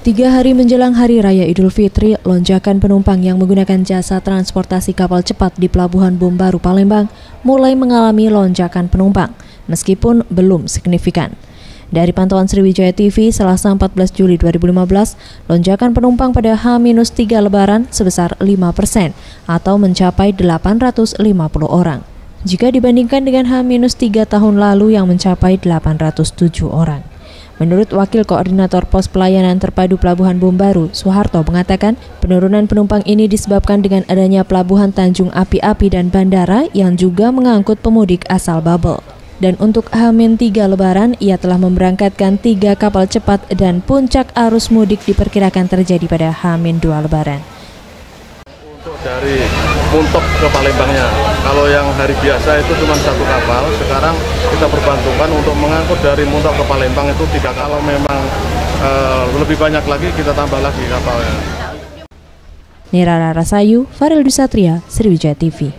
3 hari menjelang Hari Raya Idul Fitri, lonjakan penumpang yang menggunakan jasa transportasi kapal cepat di Pelabuhan Bombaru, Palembang mulai mengalami lonjakan penumpang, meskipun belum signifikan. Dari pantauan Sriwijaya TV, Selasa 14 Juli 2015, lonjakan penumpang pada H-3 Lebaran sebesar 5% atau mencapai 850 orang. Jika dibandingkan dengan H-3 tahun lalu yang mencapai 807 orang. Menurut Wakil Koordinator Pos Pelayanan Terpadu Pelabuhan Bombaru, Soeharto mengatakan penurunan penumpang ini disebabkan dengan adanya Pelabuhan Tanjung Api-Api dan Bandara yang juga mengangkut pemudik asal Babel. Dan untuk H-3 Lebaran, ia telah memberangkatkan 3 kapal cepat dan puncak arus mudik diperkirakan terjadi pada H-2 Lebaran. Untuk dari Muntok ke Palembangnya, kalau yang hari biasa itu cuma 1 kapal, sekarang kita perbantukan untuk mengangkut dari Muntok ke Palembang itu 3 kapal. Kalau memang lebih banyak lagi, kita tambah lagi kapalnya. Nira Rarasayu, Farel Dusatria, Sriwijaya TV.